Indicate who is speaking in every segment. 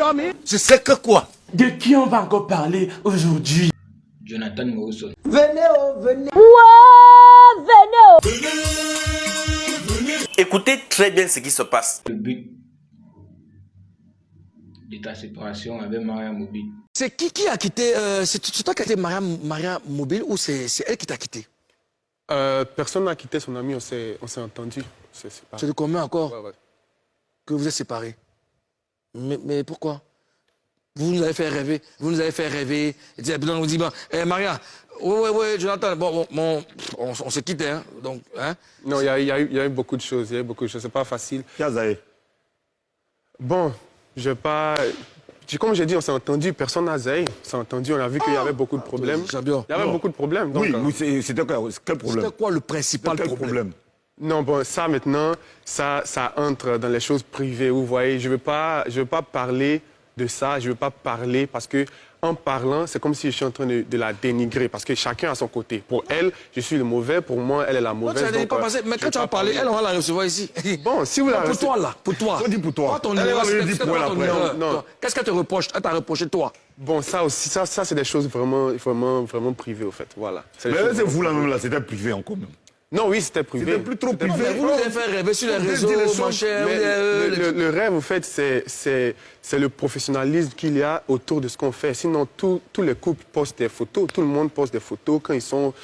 Speaker 1: dormi?
Speaker 2: Je sais que quoi?
Speaker 1: De qui on va encore parler aujourd'hui?
Speaker 3: Jonathan Morrison.
Speaker 2: Venez, oh, venez. Écoutez très bien ce qui se passe.
Speaker 3: Le but de ta séparation avec Maria Mobile.
Speaker 1: C'est qui a quitté? C'est toi qui as quitté Maria Mobile ou c'est elle qui t'a quitté?
Speaker 4: Personne n'a quitté son ami, on s'est entendu.
Speaker 1: C'est de combien encore
Speaker 4: ouais.
Speaker 1: que vous êtes séparés? Mais pourquoi? Vous nous avez fait rêver. Vous nous avez fait rêver. Et on nous dit, bon, Maria, ouais, Jonathan, bon, on s'est quitté, hein, donc, hein?
Speaker 4: Non, il y a eu beaucoup de choses. C'est pas facile. Bon, comme j'ai dit, on s'est entendu. Personne n'a zaï. On s'est entendu. On a vu qu'il y avait beaucoup de problèmes. Il y avait beaucoup de problèmes. Donc,
Speaker 2: oui, c'était quel problème?
Speaker 1: C'était quoi le principal problème?
Speaker 4: Non, bon, ça maintenant, ça entre dans les choses privées. Vous voyez, je veux pas parler de ça. Je veux pas parler parce que en parlant, c'est comme si je suis en train de la dénigrer parce que chacun a son côté. Pour elle, je suis le mauvais. Pour moi, elle est la mauvaise.
Speaker 1: Mais quand tu vas parler, elle, on va la recevoir ici.
Speaker 4: Bon, si vous la
Speaker 1: Pour toi, là. Pour toi.
Speaker 2: On dit pour toi.
Speaker 4: Non.
Speaker 1: Qu'est-ce qu'elle te reproche? Elle t'a reproché toi?
Speaker 4: Bon, ça aussi, ça c'est des choses vraiment privées, au fait. Voilà.
Speaker 2: Mais c'est vous là même là, c'était privé en commun.
Speaker 4: Non, oui, c'était privé.
Speaker 2: C'était plus trop privé.
Speaker 1: Mais vous nous avez fait rêver sur les réseaux, mon cher.
Speaker 4: Le rêve, en fait, c'est le professionnalisme qu'il y a autour de ce qu'on fait. Sinon, tous les couples postent des photos. Tout le monde poste des photos quand ils sortent,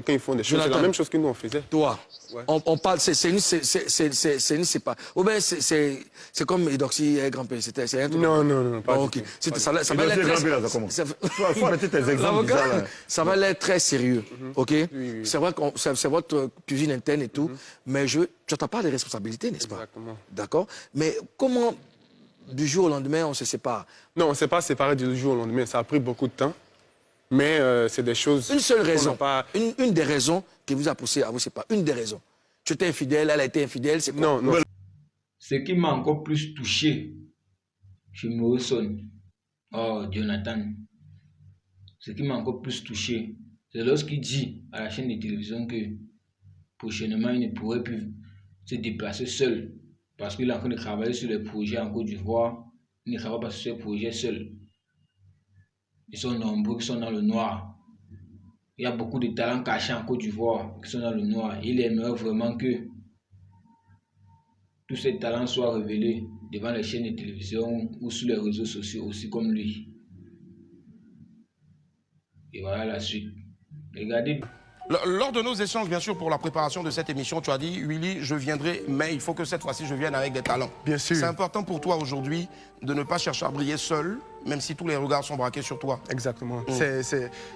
Speaker 4: quand ils font des choses. C'est la même chose que nous, on faisait. Toi, ouais. On parle, c'est pas. Ou bien c'est comme Edoxy et Grand-Père. C'est un truc. Non, pas du tout. Ça va l'être. Ça va l'être très sérieux, OK? C'est vrai que c'est votre cuisine interne et tout, mais tu n'as pas de responsabilité, n'est-ce pas? Exactement. D'accord? Mais comment, du jour au lendemain, on se sépare? Non, on ne s'est pas séparés du jour au lendemain. Ça a pris beaucoup de temps, mais c'est des choses... Une seule raison, une des raisons qui vous a poussé à vous séparer, une des raisons. Tu étais infidèle, elle a été infidèle, c'est quoi? Non.
Speaker 3: Ce qui m'a encore plus touché chez Morrison, Jonathan, ce qui m'a encore plus touché, c'est lorsqu'il dit à la chaîne de télévision que prochainement, il ne pourrait plus se déplacer seul parce qu'il est en train de travailler sur les projets en Côte d'Ivoire. Il ne travaille pas sur ces projets seul. Ils sont nombreux qui sont dans le noir. Il y a beaucoup de talents cachés en Côte d'Ivoire qui sont dans le noir. Il aimerait vraiment que tous ces talents soient révélés devant les chaînes de télévision ou sur les réseaux sociaux aussi comme lui. Et voilà la suite. Regardez.
Speaker 5: Lors de nos échanges, bien sûr, pour la préparation de cette émission, tu as dit, Willy, je viendrai, mais il faut que cette fois-ci, je vienne avec des talents. Bien sûr. C'est important pour toi aujourd'hui de ne pas chercher à briller seul, même si tous les regards sont braqués sur toi. Exactement.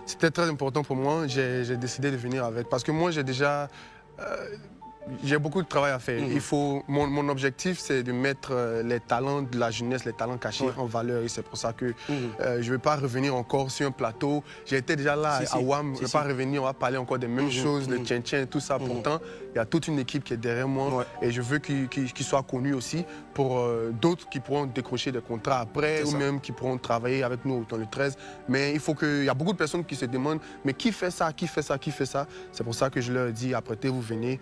Speaker 5: C'était très important pour moi. J'ai décidé de venir avec. Parce que moi, j'ai déjà... j'ai beaucoup de travail à faire. Mon objectif, c'est de mettre les talents de la jeunesse, les talents cachés en valeur. Et c'est pour ça que je ne vais pas revenir encore sur un plateau. J'ai été déjà là à WAM. Je ne vais pas revenir, on va parler encore des mêmes choses, le tien-tien, tout ça. Pourtant, il y a toute une équipe qui est derrière moi. Et je veux qu'il soit connu aussi pour d'autres qui pourront décrocher des contrats après ou même qui pourront travailler avec nous dans le 13. Mais il y a beaucoup de personnes qui se demandent, mais qui fait ça, qui fait ça, qui fait ça? C'est pour ça que je leur dis, apprêtez-vous, venez.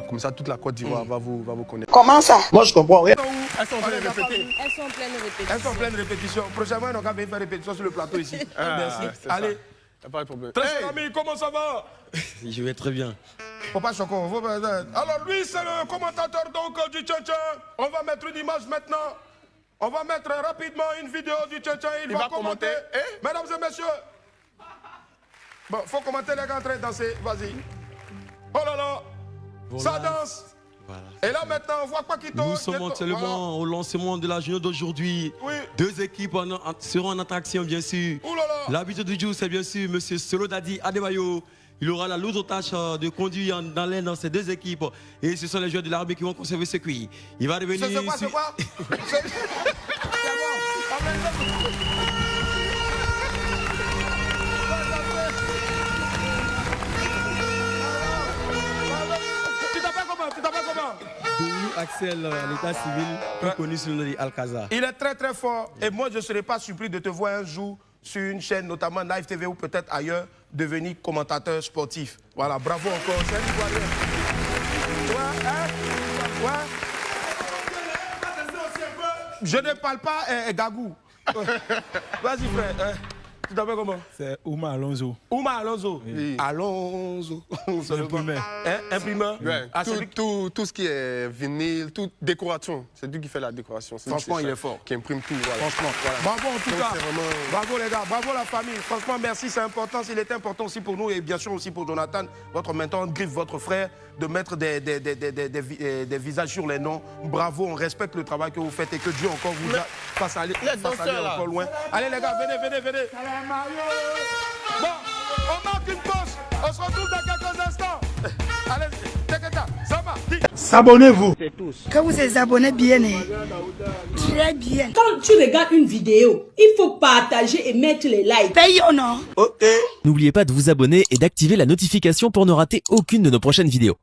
Speaker 5: Comme ça, toute la Côte d'Ivoire va vous connaître.
Speaker 6: Comment ça?
Speaker 2: Moi, je comprends rien.
Speaker 5: Elles sont en pleine répétition.
Speaker 6: Elles sont en pleine
Speaker 5: répétition. Prochainement, on va faire répétition sur le plateau ici. Merci. Allez.
Speaker 4: Pas de problème.
Speaker 5: Très cher ami, comment ça va?
Speaker 7: Je vais très bien.
Speaker 5: Papa Choco, alors lui, c'est le commentateur donc du Tchétchèn. On va mettre une image maintenant. On va mettre rapidement une vidéo du Tchétchèn. Il va commenter. Mesdames et messieurs. Bon, faut commenter les gars en train de danser. Vas-y. Oh là là. Voilà. Ça danse. Voilà. Et là maintenant, on voit quoi qui tombe.
Speaker 7: Nous sommes actuellement au lancement de la journée d'aujourd'hui. Oui. Deux équipes seront en attraction, bien sûr. L'habitude du jour, c'est bien sûr M. Solodadi Adebayo. Il aura la lourde tâche de conduire dans l'un de ces deux équipes. Et ce sont les joueurs de l'armée qui vont conserver ce circuit. Il va devenir... C'est quoi Axel, l'état civil, plus connu sous le nom d'Alcazar.
Speaker 5: Il est très très fort et moi je ne serais pas surpris de te voir un jour sur une chaîne, notamment Live TV ou peut-être ailleurs, devenir commentateur sportif. Voilà, bravo encore. C'est un Ivoirien. Je ne parle pas Gagou. Vas-y, frère. Tu t'appelles comment?
Speaker 8: C'est Ouma Alonso.
Speaker 5: Ouma Alonso.
Speaker 8: Oui.
Speaker 5: Alonso.
Speaker 8: Imprimeur.
Speaker 5: Imprimeur.
Speaker 8: Ouais. Tout ce qui est vinyle, toute décoration. C'est lui qui fait la décoration.
Speaker 5: Franchement, il est fort.
Speaker 8: Qui imprime tout. Voilà.
Speaker 5: Franchement. Voilà. Bravo en tout cas.
Speaker 8: Vraiment...
Speaker 5: Bravo les gars, bravo la famille. Franchement, merci, c'est important. Il est important aussi pour nous et bien sûr aussi pour Jonathan, votre mentor, Griff, votre frère, de mettre des visages sur les noms. Bravo, on respecte le travail que vous faites et que Dieu encore vous fasse aller encore loin. Allez les gars, venez. Bon, on marque une pause. On se retrouve dans quelques instants. Allez, Teketa, ça va.
Speaker 2: S'abonnez-vous.
Speaker 6: Que vous vous abonnez bien, très bien.
Speaker 9: Quand tu regardes une vidéo, il faut partager et mettre les likes.
Speaker 6: Payons, non?
Speaker 10: N'oubliez pas de vous abonner et d'activer la notification pour ne rater aucune de nos prochaines vidéos.